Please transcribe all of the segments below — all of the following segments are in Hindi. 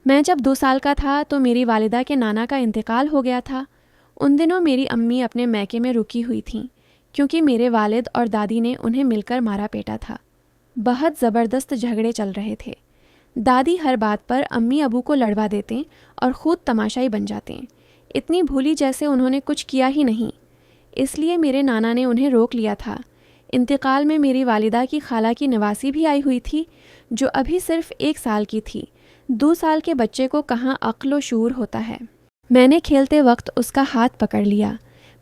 मैं जब 2 साल का था तो मेरी वालिदा के नाना का इंतकाल हो गया था। उन दिनों मेरी अम्मी अपने मैके में रुकी हुई थीं, क्योंकि मेरे वालिद और दादी ने उन्हें मिलकर मारा पीटा था। बहुत ज़बरदस्त झगड़े चल रहे थे। दादी हर बात पर अम्मी अबू को लड़वा देते और ख़ुद तमाशाई बन जाते, इतनी भूली जैसे उन्होंने कुछ किया ही नहीं। इसलिए मेरे नाना ने उन्हें रोक लिया था। इंतकाल में मेरी वालिदा की खाला की नवासी भी आई हुई थी, जो अभी सिर्फ 1 साल की थी। 2 साल के बच्चे को कहाँ अक्ल व शूर होता है। मैंने खेलते वक्त उसका हाथ पकड़ लिया।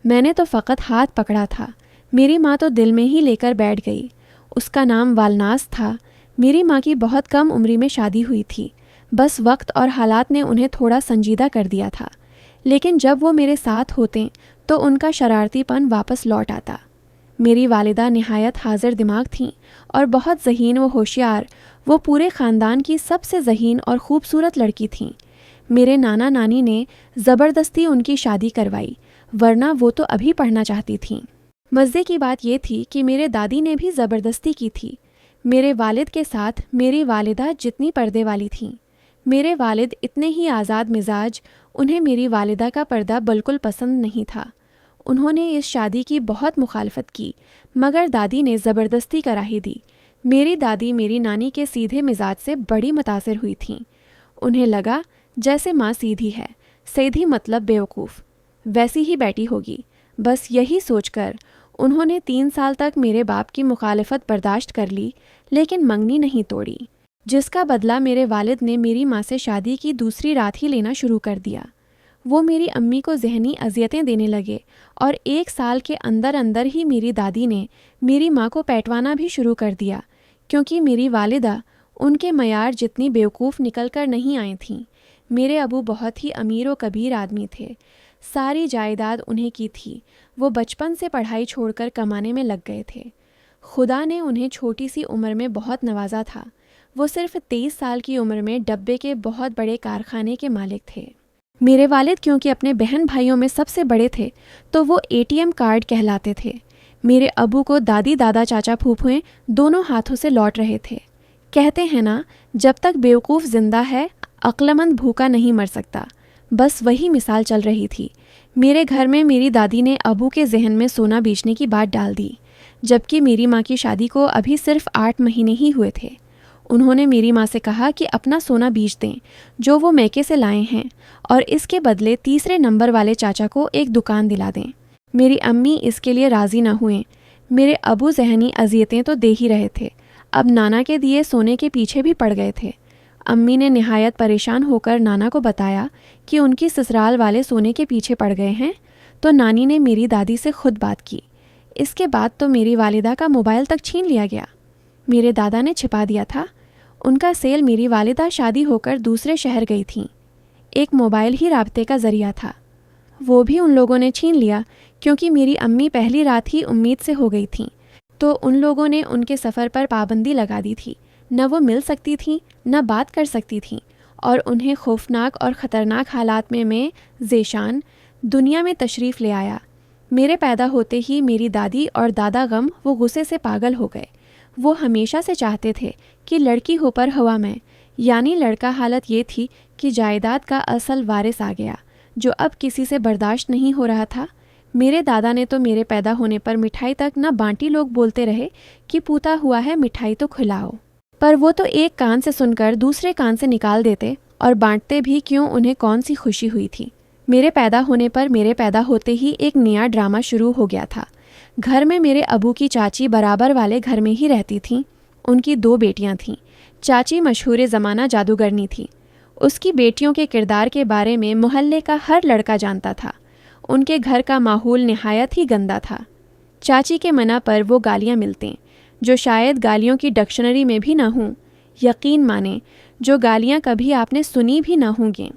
मैंने तो फ़कत हाथ पकड़ा था, मेरी माँ तो दिल में ही लेकर बैठ गई। उसका नाम वालनास था। मेरी माँ की बहुत कम उम्री में शादी हुई थी, बस वक्त और हालात ने उन्हें थोड़ा संजीदा कर दिया था। लेकिन जब वो मेरे साथ होते तो उनका शरारतीपन वापस लौट आता। मेरी वालिदा निहायत हाजिर दिमाग थीं और बहुत ज़हीन व होशियार। वो पूरे ख़ानदान की सबसे ज़हीन और ख़ूबसूरत लड़की थीं। मेरे नाना नानी ने ज़बरदस्ती उनकी शादी करवाई, वरना वो तो अभी पढ़ना चाहती थीं। मज़े की बात यह थी कि मेरे दादी ने भी ज़बरदस्ती की थी। मेरे वालिद के साथ मेरी वालिदा जितनी पर्दे वाली थीं। मेरे वालिद इतने ही आज़ाद मिजाज, उन्हें मेरी वालिदा का पर्दा बिल्कुल पसंद नहीं था। उन्होंने इस शादी की बहुत मुखालफत की, मगर दादी ने ज़बरदस्ती करा ही दी। मेरी दादी मेरी नानी के सीधे मिजाज से बड़ी मुतासिर हुई थीं। उन्हें लगा जैसे माँ सीधी है, सीधी मतलब बेवकूफ़, वैसी ही बैठी होगी। बस यही सोचकर उन्होंने 3 साल तक मेरे बाप की मुखालफत बर्दाश्त कर ली, लेकिन मंगनी नहीं तोड़ी, जिसका बदला मेरे वालिद ने मेरी माँ से शादी की दूसरी रात ही लेना शुरू कर दिया। वो मेरी अम्मी को ज़हनी अजियतें देने लगे और 1 साल के अंदर अंदर ही मेरी दादी ने मेरी माँ को पैटवाना भी शुरू कर दिया, क्योंकि मेरी वालिदा उनके मयार जितनी बेवकूफ़ निकल कर नहीं आई थीं। मेरे अबू बहुत ही अमीर व कबीर आदमी थे। सारी जायदाद उन्हें की थी। वो बचपन से पढ़ाई छोड़कर कमाने में लग गए थे। खुदा ने उन्हें छोटी सी उम्र में बहुत नवाजा था। वो सिर्फ 23 साल की उम्र में डब्बे के बहुत बड़े कारखाने के मालिक थे। मेरे वालिद क्योंकि अपने बहन भाइयों में सबसे बड़े थे, तो वो ATM कार्ड कहलाते थे। मेरे अबू को दादी दादा चाचा फूफुएं दोनों हाथों से लौट रहे थे। कहते हैं ना, जब तक बेवकूफ़ जिंदा है, अक्लमंद भूखा नहीं मर सकता। बस वही मिसाल चल रही थी। मेरे घर में मेरी दादी ने अबू के जहन में सोना बेचने की बात डाल दी, जबकि मेरी माँ की शादी को अभी सिर्फ 8 महीने ही हुए थे। उन्होंने मेरी माँ से कहा कि अपना सोना बेच दें जो वो मैके से लाए हैं, और इसके बदले तीसरे नंबर वाले चाचा को एक दुकान दिला दें। मेरी अम्मी इसके लिए राज़ी न हुए। मेरे अबू जहनी अजियतें तो दे ही रहे थे, अब नाना के दिए सोने के पीछे भी पड़ गए थे। अम्मी ने निहायत परेशान होकर नाना को बताया कि उनकी ससुराल वाले सोने के पीछे पड़ गए हैं, तो नानी ने मेरी दादी से खुद बात की। इसके बाद तो मेरी वालिदा का मोबाइल तक छीन लिया गया। मेरे दादा ने छिपा दिया था। उनका सेल मेरी वालिदा शादी होकर दूसरे शहर गई थीं। एक मोबाइल ही राब्ते का ज़रिया था, वो भी उन लोगों ने छीन लिया, क्योंकि मेरी अम्मी पहली रात ही उम्मीद से हो गई थीं। तो उन लोगों ने उनके सफ़र पर पाबंदी लगा दी थी। न वो मिल सकती थीं, न बात कर सकती थीं, और उन्हें खौफनाक और ख़तरनाक हालात में मैं ज़ेशान दुनिया में तशरीफ़ ले आया। मेरे पैदा होते ही मेरी दादी और दादा गम वो गुस्से से पागल हो गए। वो हमेशा से चाहते थे कि लड़की हो पर हवा में, यानी लड़का। हालत ये थी कि जायदाद का असल वारिस आ गया, जो अब किसी से बर्दाश्त नहीं हो रहा था। मेरे दादा ने तो मेरे पैदा होने पर मिठाई तक न बांटी। लोग बोलते रहे कि पूता हुआ है, मिठाई तो खिलाओ, पर वो तो एक कान से सुनकर दूसरे कान से निकाल देते, और बांटते भी क्यों, उन्हें कौन सी खुशी हुई थी। मेरे पैदा होने पर मेरे पैदा होते ही एक नया ड्रामा शुरू हो गया था। घर में मेरे अबू की चाची बराबर वाले घर में ही रहती थीं। उनकी 2 बेटियां थीं। चाची मशहूर ज़माना जादूगरनी थी। उसकी बेटियों के किरदार के बारे में मोहल्ले का हर लड़का जानता था। उनके घर का माहौल निहायत ही गंदा था। चाची के मना पर वो गालियाँ मिलतें, जो शायद गालियों की डिक्शनरी में भी न हों। यकीन माने, जो गालियाँ कभी आपने सुनी भी न होंगी।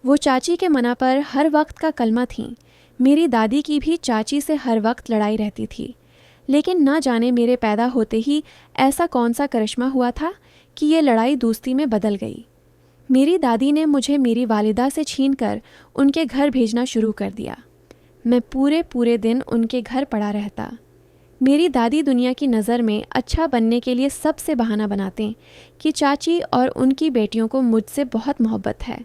वो चाची के मना पर हर वक्त का कलमा थीं। मेरी दादी की भी चाची से हर वक्त लड़ाई रहती थी, लेकिन न जाने मेरे पैदा होते ही ऐसा कौन सा करिश्मा हुआ था कि ये लड़ाई दोस्ती में बदल गई। मेरी दादी ने मुझे मेरी वालिदा से छीनकर उनके घर भेजना शुरू कर दिया। मैं पूरे पूरे दिन उनके घर पड़ा रहता। मेरी दादी दुनिया की नज़र में अच्छा बनने के लिए सबसे बहाना बनाते कि चाची और उनकी बेटियों को मुझसे बहुत मोहब्बत है।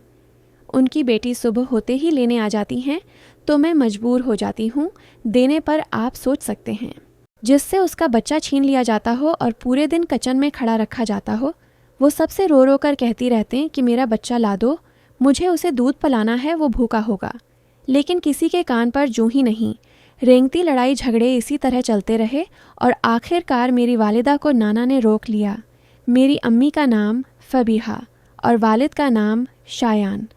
उनकी बेटी सुबह होते ही लेने आ जाती हैं तो मैं मजबूर हो जाती हूँ देने पर, आप सोच सकते हैं। जिससे उसका बच्चा छीन लिया जाता हो और पूरे दिन किचन में खड़ा रखा जाता हो। वो सबसे रो रो कर कहती रहते हैं कि मेरा बच्चा ला दो, मुझे उसे दूध पिलाना है, वो भूखा होगा। लेकिन किसी के कान पर जूं ही नहीं। रेंगती लड़ाई झगड़े इसी तरह चलते रहे और आखिरकार मेरी वालिदा को नाना ने रोक लिया। मेरी अम्मी का नाम फबीहा और वालिद का नाम शायान।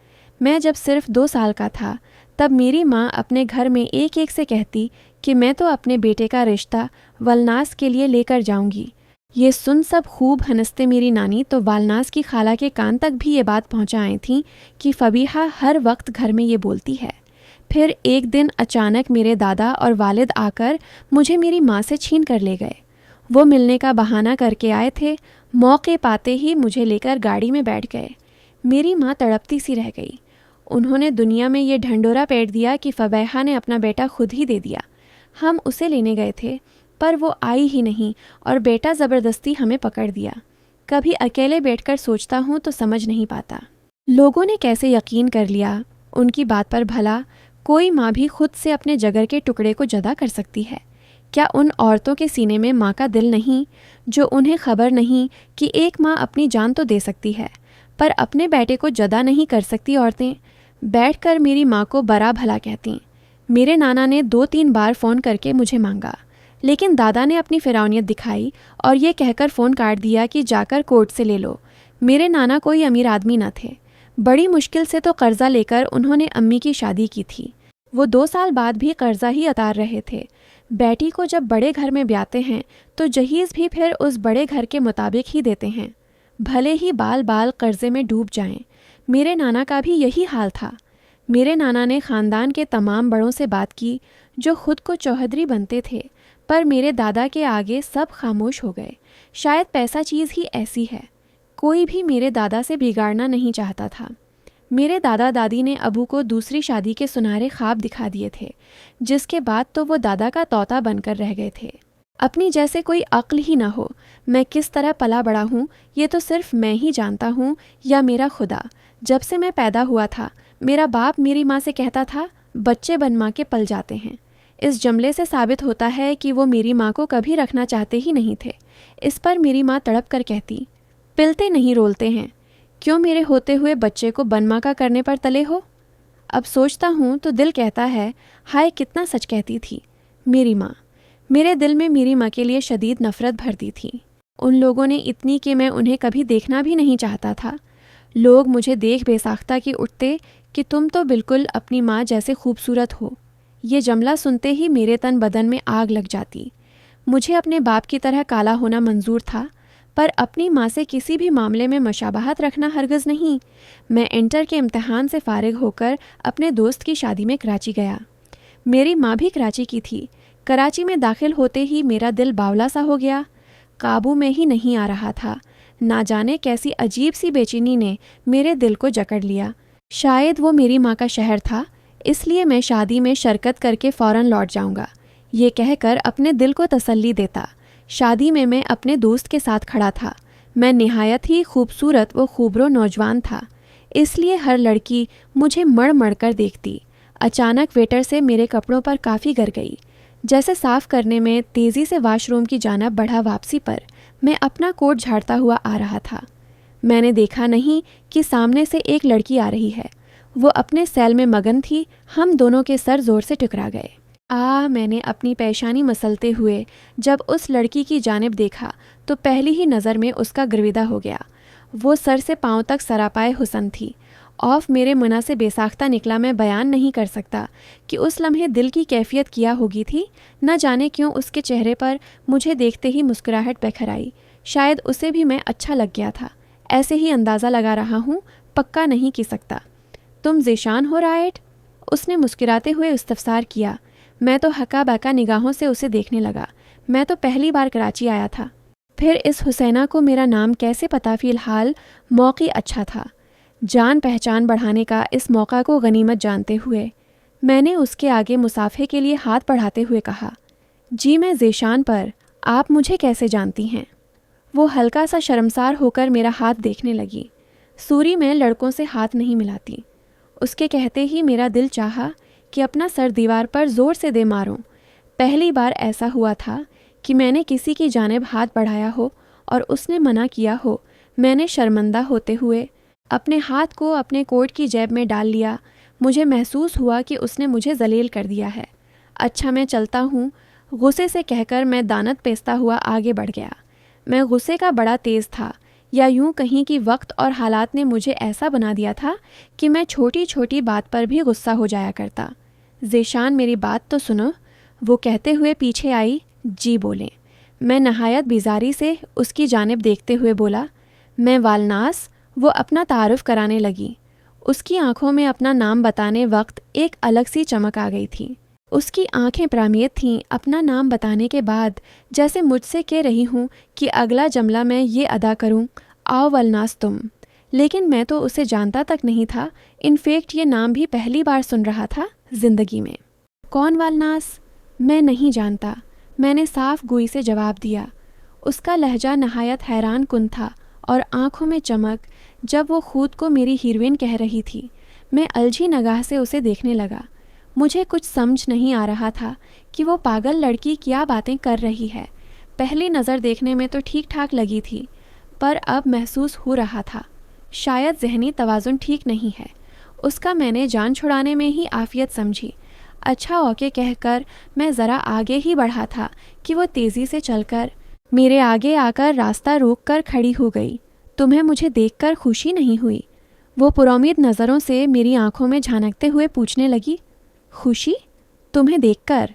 मैं जब सिर्फ 2 साल का था तब मेरी माँ अपने घर में एक एक से कहती कि मैं तो अपने बेटे का रिश्ता वलनास के लिए लेकर जाऊंगी। ये सुन सब खूब हंसते मेरी नानी तो वालनास की खाला के कान तक भी ये बात पहुंचा आई थी कि फबीहा हर वक्त घर में ये बोलती है। फिर एक दिन अचानक मेरे दादा और वालिद आकर मुझे मेरी माँ से छीन कर ले गए। वो मिलने का बहाना करके आए थे। मौके पाते ही मुझे लेकर गाड़ी में बैठ गए। मेरी माँ तड़पती सी रह गई। उन्होंने दुनिया में ये ढंढोरा पेट दिया कि फबीहा ने अपना बेटा खुद ही दे दिया। हम उसे लेने गए थे पर वो आई ही नहीं और बेटा ज़बरदस्ती हमें पकड़ दिया। कभी अकेले बैठकर सोचता हूँ तो समझ नहीं पाता लोगों ने कैसे यकीन कर लिया उनकी बात पर। भला कोई माँ भी खुद से अपने जगर के टुकड़े को जदा कर सकती है? क्या उन औरतों के सीने में माँ का दिल नहीं, जो उन्हें खबर नहीं कि एक माँ अपनी जान तो दे सकती है पर अपने बेटे को जदा नहीं कर सकती? औरतें बैठकर मेरी माँ को बरा भला कहती। मेरे नाना ने 2-3 बार फ़ोन करके मुझे मांगा, लेकिन दादा ने अपनी फिरौनियत दिखाई और ये कहकर फ़ोन काट दिया कि जाकर कोर्ट से ले लो। मेरे नाना कोई अमीर आदमी न थे। बड़ी मुश्किल से तो कर्ज़ा लेकर उन्होंने अम्मी की शादी की थी। वो 2 साल बाद भी कर्ज़ा ही उतार रहे थे। बेटी को जब बड़े घर में ब्याते हैं तो जहीज़ भी फिर उस बड़े घर के मुताबिक ही देते हैं, भले ही बाल बाल कर्ज़े में डूब जाएं। मेरे नाना का भी यही हाल था। मेरे नाना ने ख़ानदान के तमाम बड़ों से बात की जो खुद को चौहद्री बनते थे, पर मेरे दादा के आगे सब खामोश हो गए। शायद पैसा चीज़ ही ऐसी है, कोई भी मेरे दादा से बिगाड़ना नहीं चाहता था। मेरे दादा दादी ने अबू को दूसरी शादी के सुनहरे ख्वाब दिखा दिए थे, जिसके बाद तो वो दादा का तोता बनकर रह गए थे। अपनी जैसे कोई अक्ल ही ना हो। मैं किस तरह पला बड़ा हूँ ये तो सिर्फ मैं ही जानता हूँ या मेरा खुदा। जब से मैं पैदा हुआ था मेरा बाप मेरी माँ से कहता था, बच्चे बनवा के पल जाते हैं। इस जुमले से साबित होता है कि वो मेरी माँ को कभी रखना चाहते ही नहीं थे। इस पर मेरी माँ तड़प कर कहती, पिलते नहीं रोलते हैं, क्यों मेरे होते हुए बच्चे को बनमा का करने पर तले हो? अब सोचता हूँ तो दिल कहता है, हाय कितना सच कहती थी मेरी माँ। मेरे दिल में मेरी माँ के लिए शदीद नफ़रत भर दी थी। उन लोगों ने इतनी कि मैं उन्हें कभी देखना भी नहीं चाहता था। लोग मुझे देख बेसाख्ता की उठते कि तुम तो बिल्कुल अपनी माँ जैसे खूबसूरत हो। ये जुमला सुनते ही मेरे तन बदन में आग लग जाती। मुझे अपने बाप की तरह काला होना मंजूर था, पर अपनी माँ से किसी भी मामले में मशाबहत रखना हरगिज़ नहीं। मैं इंटर के इम्तिहान से फारिग होकर अपने दोस्त की शादी में कराची गया। मेरी माँ भी कराची की थी। कराची में दाखिल होते ही मेरा दिल बावला सा हो गया, काबू में ही नहीं आ रहा था। ना जाने कैसी अजीब सी बेचैनी ने मेरे दिल को जकड़ लिया। शायद वो मेरी माँ का शहर था, इसलिए मैं शादी में शिरकत करके फ़ौरन लौट जाऊंगा, ये कहकर अपने दिल को तसल्ली देता। शादी में मैं अपने दोस्त के साथ खड़ा था। मैं निहायत ही खूबसूरत व खूबरो नौजवान था, इसलिए हर लड़की मुझे मड़ मड़ कर देखती। अचानक वेटर से मेरे कपड़ों पर काफ़ी गर गई। जैसे साफ़ करने में तेज़ी से वाशरूम की जानिब बढ़ा, वापसी पर मैं अपना कोट झाड़ता हुआ आ रहा था। मैंने देखा नहीं कि सामने से एक लड़की आ रही है। वो अपने सैल में मगन थी। हम दोनों के सर ज़ोर से टकरा गए। मैंने अपनी पेशानी मसलते हुए जब उस लड़की की जानिब देखा तो पहली ही नज़र में उसका गर्विदा हो गया। वो सर से पाँव तक सरापाए हुसन थी। औफ मेरे मुना से बेसाख्ता निकला। मैं बयान नहीं कर सकता कि उस लम्हे दिल की कैफियत किया होगी थी। न जाने क्यों उसके चेहरे पर मुझे देखते ही मुस्कुराहट बिखर आई। शायद उसे भी मैं अच्छा लग गया था, ऐसे ही अंदाज़ा लगा रहा हूँ, पक्का नहीं की सकता। तुम ज़ीशान हो राइट? उसने मुस्कुराते हुए इस्तफसार किया। मैं तो हका बका निगाहों से उसे देखने लगा। मैं तो पहली बार कराची आया था। फिर इस हुसैना को मेरा नाम कैसे पता? फ़िलहाल मौक़ी अच्छा था। जान पहचान बढ़ाने का इस मौका को गनीमत जानते हुए मैंने उसके आगे मुसाफे के लिए हाथ बढ़ाते हुए कहा, जी मैं ज़ेशान पर, आप मुझे कैसे जानती हैं? वो हल्का सा शर्मसार होकर मेरा हाथ देखने लगी। सूरी मैं लड़कों से हाथ नहीं मिलाती। उसके कहते ही मेरा दिल चाहा कि अपना सर दीवार पर ज़ोर से दे मारूं। पहली बार ऐसा हुआ था कि मैंने किसी की जानिब हाथ बढ़ाया हो और उसने मना किया हो। मैंने शर्मिंदा होते हुए अपने हाथ को अपने कोट की जेब में डाल लिया। मुझे महसूस हुआ कि उसने मुझे जलील कर दिया है। अच्छा मैं चलता हूँ, गुस्से से कहकर मैं दानत पेसता हुआ आगे बढ़ गया। मैं गुस्से का बड़ा तेज़ था, या यूं कहीं कि वक्त और हालात ने मुझे ऐसा बना दिया था कि मैं छोटी छोटी बात पर भी गुस्सा हो जाया करता। ज़ेशान मेरी बात तो सुनो, वो कहते हुए पीछे आई। जी बोले। मैं नहायत बेजारी से उसकी जानिब देखते हुए बोला, मैं वालनास। वो अपना तारुफ कराने लगी। उसकी आंखों में अपना नाम बताने वक्त एक अलग सी चमक आ गई थी। उसकी आंखें प्रामियत थीं अपना नाम बताने के बाद, जैसे मुझसे कह रही हूँ कि अगला जमला मैं ये अदा करूँ, आओ वलनास तुम। लेकिन मैं तो उसे जानता तक नहीं था। इनफैक्ट ये नाम भी पहली बार सुन रहा था जिंदगी में। कौन वालनास? मैं नहीं जानता, मैंने साफ गोई से जवाब दिया। उसका लहजा नहायत हैरान कुन था और आंखों में चमक जब वो खुद को मेरी हीरोइन कह रही थी। मैं अलझी निगाह से उसे देखने लगा। मुझे कुछ समझ नहीं आ रहा था कि वो पागल लड़की क्या बातें कर रही है। पहली नज़र देखने में तो ठीक ठाक लगी थी, पर अब महसूस हो रहा था शायद जहनी तवाज़ुन ठीक नहीं है। उसका मैंने जान छुड़ाने में ही आफियत समझी। अच्छा ओके कहकर मैं ज़रा आगे ही बढ़ा था कि वो तेज़ी से चलकर मेरे आगे आकर रास्ता रोक कर खड़ी हो गई। तुम्हें मुझे देखकर खुशी नहीं हुई? वो पुरउम्मीद नज़रों से मेरी आंखों में झांकते हुए पूछने लगी। खुशी? तुम्हें देखकर?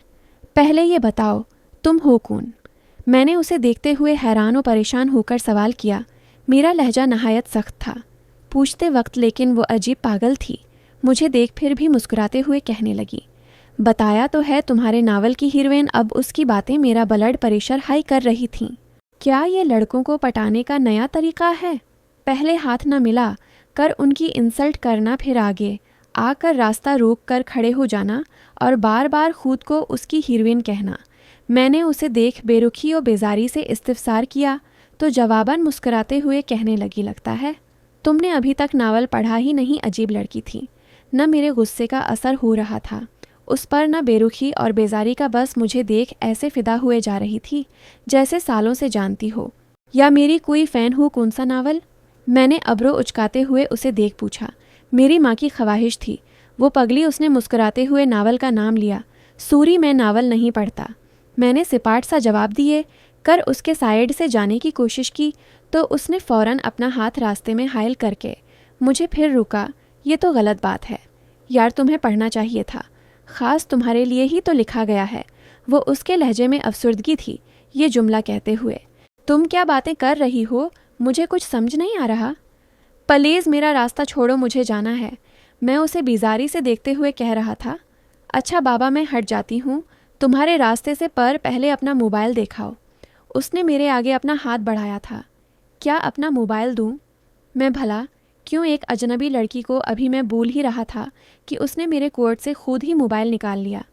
पहले ये बताओ तुम हो कौन? मैंने उसे देखते हुए हैरान और परेशान होकर सवाल किया। मेरा लहजा नहायत सख्त था पूछते वक्त, लेकिन वो अजीब पागल थी। मुझे देख फिर भी मुस्कुराते हुए कहने लगी, बताया तो है तुम्हारे नावल की हीरोइन। अब उसकी बातें मेरा ब्लड प्रेशर हाई कर रही थीं। क्या ये लड़कों को पटाने का नया तरीका है? पहले हाथ न मिला कर उनकी इंसल्ट करना, फिर आगे आकर रास्ता रोक कर खड़े हो जाना और बार बार खुद को उसकी हीरोइन कहना। मैंने उसे देख बेरुखी और बेजारी से इस्तिफसार किया तो जवाबन मुस्कुराते हुए कहने लगी, लगता है तुमने अभी तक नावल पढ़ा ही नहीं। अजीब लड़की थी। न मेरे गुस्से का असर हो रहा था उस पर, न बेरुखी और बेजारी का। बस मुझे देख ऐसे फिदा हुए जा रही थी जैसे सालों से जानती हो या मेरी कोई फ़ैन हो। कौन सा नावल? मैंने अब्रो उचकाते हुए उसे देख पूछा। मेरी माँ की ख्वाहिश थी। वो पगली उसने मुस्कुराते हुए नावल का नाम लिया। सूरी, मैं नावल नहीं पढ़ता। मैंने सिपाट सा जवाब दिए कर उसके साइड से जाने की कोशिश की तो उसने फ़ौरन अपना हाथ रास्ते में हायल करके मुझे फिर रुका। ये तो गलत बात है यार, तुम्हें पढ़ना चाहिए था, ख़ास तुम्हारे लिए ही तो लिखा गया है। वो उसके लहजे में अफसुर्दगी थी ये जुमला कहते हुए। तुम क्या बातें कर रही हो? मुझे कुछ समझ नहीं आ रहा। प्लीज़ मेरा रास्ता छोड़ो, मुझे जाना है। मैं उसे बेजारी से देखते हुए कह रहा था। अच्छा बाबा, मैं हट जाती हूँ तुम्हारे रास्ते से, पर पहले अपना मोबाइल दिखाओ। उसने मेरे आगे अपना हाथ बढ़ाया था। क्या अपना मोबाइल दूँ? मैं भला क्यों? एक अजनबी लड़की को अभी मैं बोल ही रहा था कि उसने मेरे कोट से खुद ही मोबाइल निकाल लिया।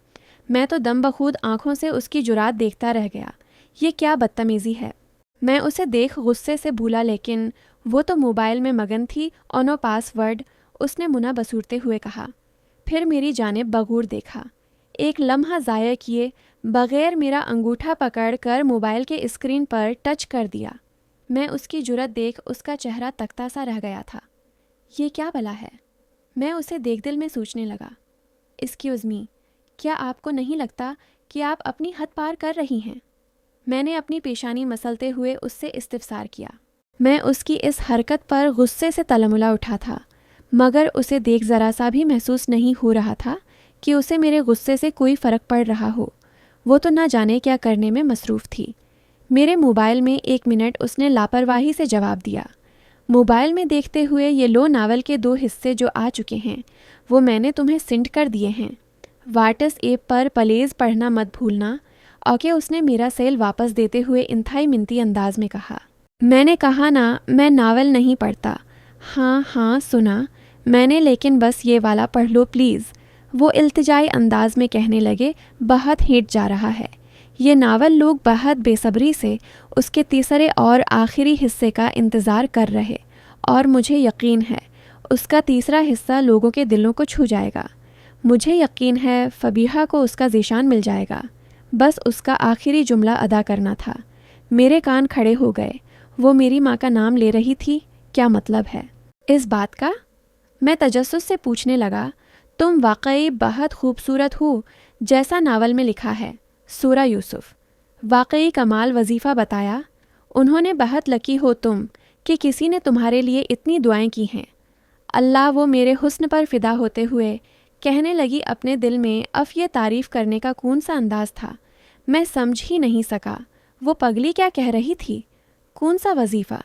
मैं तो दम बखूद आंखों से उसकी जुरात देखता रह गया। ये क्या बदतमीज़ी है। मैं उसे देख गुस्से से भूला, लेकिन वो तो मोबाइल में मगन थी। ऑनो पासवर्ड, उसने मुना बसूरते हुए कहा। फिर मेरी जानिब बगूर देखा। एक लम्हा ज़ाया किए बगैर मेरा अंगूठा पकड़ कर मोबाइल के स्क्रीन पर टच कर दिया। मैं उसकी जुरत देख उसका चेहरा तख्ता सा रह गया था। ये क्या भला है? मैं उसे देख दिल में सोचने लगा। एक्सक्यूज़ मी, क्या आपको नहीं लगता कि आप अपनी हद पार कर रही हैं? मैंने अपनी पेशानी मसलते हुए उससे इस्तिफसार किया। मैं उसकी इस हरकत पर गुस्से से तलमुला उठा था, मगर उसे देख ज़रा सा भी महसूस नहीं हो रहा था कि उसे मेरे गुस्से से कोई फ़र्क पड़ रहा हो। वो तो ना जाने क्या करने में मसरूफ़ थी। मेरे मोबाइल में 1 मिनट उसने लापरवाही से जवाब दिया। मोबाइल में देखते हुए ये लो नावल के 2 हिस्से जो आ चुके हैं वो मैंने तुम्हें सेंड कर दिए हैं। व्हाट्सएप पर प्लीज़ पढ़ना मत भूलना। ओके, उसने मेरा सेल वापस देते हुए इंतहाई मिनती अंदाज में कहा। मैंने कहा ना, मैं नावल नहीं पढ़ता। हाँ हाँ सुना मैंने, लेकिन बस ये वाला पढ़ लो प्लीज़। वो इल्तिजाई अंदाज में कहने लगे। बहुत हिट जा रहा है ये नावल लोग बहुत बेसब्री से उसके तीसरे और आखिरी हिस्से का इंतज़ार कर रहे, और मुझे यकीन है उसका तीसरा हिस्सा लोगों के दिलों को छू जाएगा। मुझे यकीन है फबीहा को उसका ज़ीशान मिल जाएगा। बस उसका आखिरी जुमला अदा करना था। मेरे कान खड़े हो गए। वो मेरी माँ का नाम ले रही थी। क्या मतलब है इस बात का? मैं तजस्सुस से पूछने लगा। तुम वाकई बहुत खूबसूरत हो, जैसा नावल में लिखा है, सूरा यूसुफ। वाकई कमाल वजीफ़ा बताया। उन्होंने बहुत लकी हो तुम कि किसी ने तुम्हारे लिए इतनी दुआएं की हैं। अल्लाह वो मेरे हुस्न पर फ़िदा होते हुए कहने लगी अपने दिल में अब ये तारीफ़ करने का कौन सा अंदाज़ था। मैं समझ ही नहीं सका वो पगली क्या कह रही थी। कौन सा वजीफ़ा?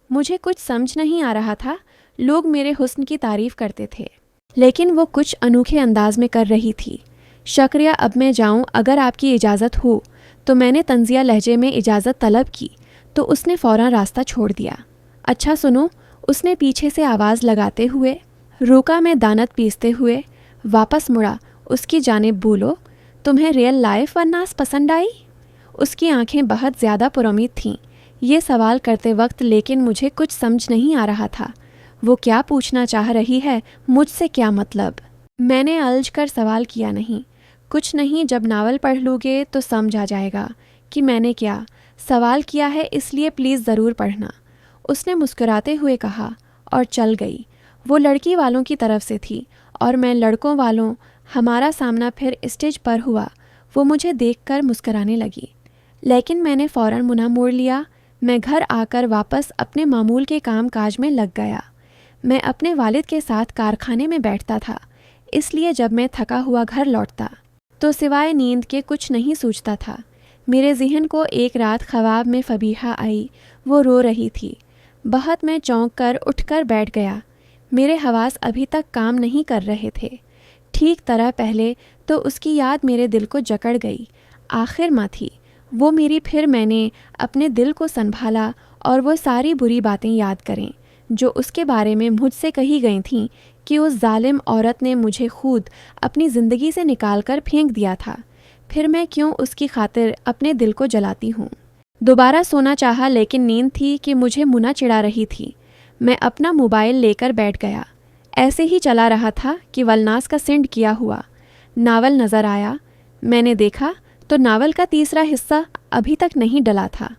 मुझे कुछ समझ नहीं आ रहा था। लोग मेरे हुस्न की तारीफ़ करते थे, लेकिन वो कुछ अनोखे अंदाज में कर रही थी। शुक्रिया, अब मैं जाऊं अगर आपकी इजाज़त हो। तो मैंने तंजिया लहजे में इजाज़त तलब की तो उसने फ़ौरन रास्ता छोड़ दिया। अच्छा सुनो, उसने पीछे से आवाज़ लगाते हुए रोका। मैं दानत पीसते हुए वापस मुड़ा। उसकी जानिब बोलो, तुम्हें रियल लाइफ वरनास पसंद आई? उसकी आंखें बहुत ज़्यादा पुरुमीद थीं ये सवाल करते वक्त, लेकिन मुझे कुछ समझ नहीं आ रहा था। वो क्या पूछना चाह रही है? मुझसे क्या मतलब? मैंने अलझ कर सवाल किया नहीं। कुछ नहीं, जब नावल पढ़ लोगे तो समझ आ जाएगा कि मैंने क्या सवाल किया है, इसलिए प्लीज़ ज़रूर पढ़ना। उसने मुस्कुराते हुए कहा और चल गई। वो लड़की वालों की तरफ से थी और मैं लड़कों वालों। हमारा सामना फिर स्टेज पर हुआ। वो मुझे देखकर मुस्कुराने लगी, लेकिन मैंने फ़ौरन मुँह मोड़ लिया। मैं घर आकर वापस अपने मामूल के काम काज में लग गया। मैं अपने वालिद के साथ कारखाने में बैठता था, इसलिए जब मैं थका हुआ घर लौटता तो सिवाय नींद के कुछ नहीं सूझता था। मेरे जहन को एक रात ख्वाब में फबीहा आई। वो रो रही थी बहुत। मैं चौंक कर उठकर बैठ गया। मेरे हवास अभी तक काम नहीं कर रहे थे ठीक तरह। पहले तो उसकी याद मेरे दिल को जकड़ गई, आखिर माँ थी वो मेरी। फिर मैंने अपने दिल को संभाला और वो सारी बुरी बातें याद करें जो उसके बारे में मुझसे कही गई थीं कि उस जालिम औरत ने मुझे खुद अपनी ज़िंदगी से निकाल कर फेंक दिया था। फिर मैं क्यों उसकी खातिर अपने दिल को जलाती हूँ? दोबारा सोना चाहा, लेकिन नींद थी कि मुझे मुना चिढ़ा रही थी। मैं अपना मोबाइल लेकर बैठ गया। ऐसे ही चला रहा था कि वलनास का सेंड किया हुआ नावल नज़र आया। मैंने देखा तो नावल का तीसरा हिस्सा अभी तक नहीं डला था।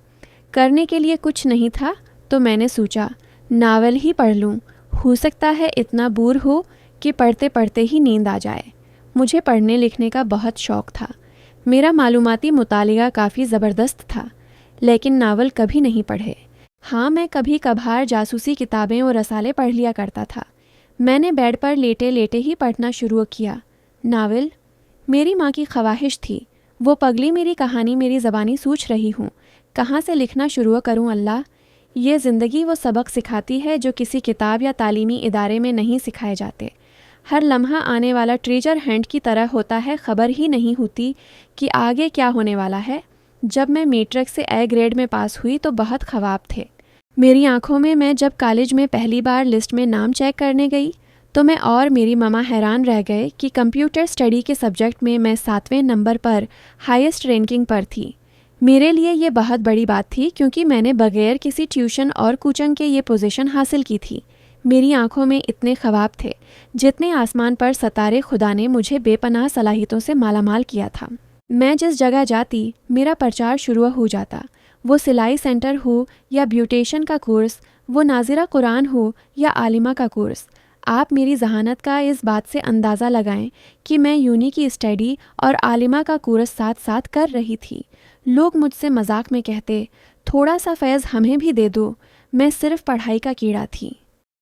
करने के लिए कुछ नहीं था तो मैंने सोचा नावल ही पढ़ लूँ। हो सकता है इतना बोर हो कि पढ़ते पढ़ते ही नींद आ जाए। मुझे पढ़ने लिखने का बहुत शौक़ था। मेरा मालूमाती मुतालिया काफ़ी ज़बरदस्त था, लेकिन नावल कभी नहीं पढ़े। हाँ, मैं कभी कभार जासूसी किताबें और रसाले पढ़ लिया करता था। मैंने बेड पर लेटे लेटे ही पढ़ना शुरू किया। नावल मेरी माँ की ख्वाहिश थी। वो पगली मेरी कहानी मेरी ज़बानी सूझ रही हूँ। कहाँ से लिखना शुरू करूँ अल्लाह? ये ज़िंदगी वो सबक सिखाती है जो किसी किताब या तालीमी इदारे में नहीं सिखाए जाते। हर लम्हा आने वाला ट्रेजर हंट की तरह होता है। ख़बर ही नहीं होती कि आगे क्या होने वाला है। जब मैं मैट्रिक से ए ग्रेड में पास हुई तो बहुत ख्वाब थे मेरी आंखों में। मैं जब कॉलेज में पहली बार लिस्ट में नाम चेक करने गई तो मैं और मेरी ममा हैरान रह गए कि कंप्यूटर स्टडी के सब्जेक्ट में मैं 7वें नंबर पर हाईएस्ट रैंकिंग पर थी। मेरे लिए ये बहुत बड़ी बात थी क्योंकि मैंने बगैर किसी ट्यूशन और कोचिंग के ये पोजीशन हासिल की थी। मेरी आंखों में इतने ख्वाब थे जितने आसमान पर सितारे खुदा ने मुझे बेपनाह सलाहियतों से मालामाल किया था। मैं जिस जगह जाती मेरा प्रचार शुरू हो जाता। वो सिलाई सेंटर हो या ब्यूटेशन का कोर्स, वो नाजिरा कुरान हो या आलिमा का कोर्स। आप मेरी जहानत का इस बात से अंदाज़ा लगाएं कि मैं यूनी की स्टडी और आलिमा का कोर्स साथ साथ कर रही थी। लोग मुझसे मजाक में कहते, थोड़ा सा फैज़ हमें भी दे दो। मैं सिर्फ पढ़ाई का कीड़ा थी।